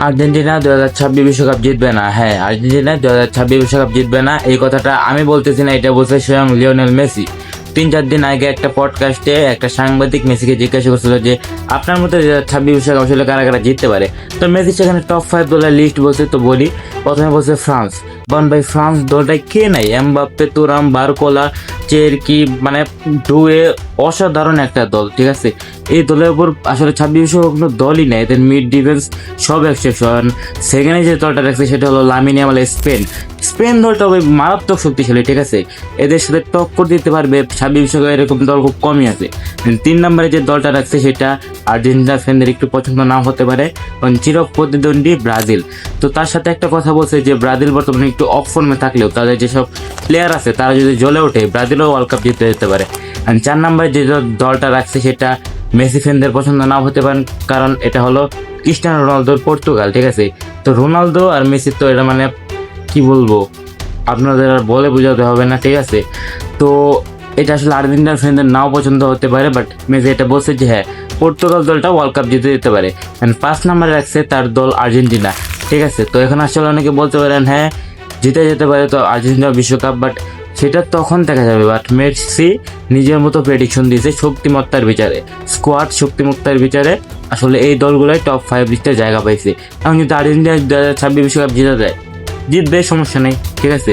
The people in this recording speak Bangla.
আর্জেন্টিনা 2026 বিশ্বকাপ জিতবে না। হ্যাঁ, আর্জেন্টিনা 2026 বিশ্বকাপ জিতবে না, এই কথাটা আমি বলতেছি না, এটা বলছে স্বয়ং লিওনেল মেসি। 3-4 দিন আগে একটা পডকাস্টে একটা সাংবাদিক মেসিকে জিজ্ঞাসা করছিল যে আপনার মতে 2026 বিশ্বকাপ আসলে কারা কারা জিততে পারে। তো মেসি সেখানে টপ 5 দলের লিস্ট বলছে। তো বলি, প্রথমে বলছে ফ্রান্স। ভাই ফ্রান্স দলটায় কে নাই? এমবাপ্পে, তুরাম, বারকোলা, চেরকি, মানে ডুয়ে, অসাধারণ একটা দল, ঠিক আছে। এই দলের উপর আসলে 26 বিশ্বকাপ কোনো দলই নেই, এদের মিড ডিফেন্স সব এক্সেপশন। সেকেন্ডে যে দলটা রাখছে সেটা হলো লামিন ইয়ামাল, স্পেন দলটা ওই মারাত্মক শক্তিশালী, ঠিক আছে। এদের সাথে টক্কর দিতে পারবে 26 বিশ্বকাপে এরকম দল খুব কমই আছে। 3 নম্বরে যে দলটা রাখছে সেটা আর্জেন্টিনা ফ্যানদের একটু পছন্দ নাও হতে পারে, কারণ চির প্রতিদ্বন্দ্বী ব্রাজিল। তো তার সাথে একটা কথা বলছে যে ব্রাজিল বর্তমানে একটু অফ ফর্মে থাকলেও তাদের যেসব প্লেয়ার আছে তারা যদি জ্বলে ওঠে ব্রাজিলও ওয়ার্ল্ড কাপ জিতে যেতে পারে। 4 নম্বরে যে দলটা রাখছে সেটা মেসি ফ্যানদের পছন্দ নাও হতে পারে, কারণ এটা হলো ক্রিস্টিয়ানো রোনালদোর পর্তুগাল, ঠিক আছে। তো রোনালদো আর মেসি তো এটা মানে কি বলবো, আপনাদের আর বলে বোঝাতে হবে না, ঠিক আছে। তো এটা আসলে আর্জেন্টিনার ফ্যানদের নাও পছন্দ হতে পারে, বাট মেসি এটা বলছে যে হ্যাঁ, পর্তুগাল দলটা ওয়ার্ল্ড কাপ জিতে দিতে পারে। 5 নম্বরে রাখছে তার দল আর্জেন্টিনা, ঠিক আছে। তো এখন আসলে অনেকে বলতে পারেন হ্যাঁ জিতে যেতে পারে তো আর্জেন্টিনা বিশ্বকাপ, বাট সেটা তখন দেখা যাবে। বাট মেসি নিজের মতো প্রেডিকশন দিয়েছে শক্তিমত্তার বিচারে, স্কোয়াড শক্তিমত্তার বিচারে আসলে এই দলগুলোই টপ 5 লিস্টে জায়গা পাইছে। এখন যদি আর্জেন্টিনা 2026 বিশ্বকাপ জিতে যায়, জিতবে, সমস্যা নেই, ঠিক আছে।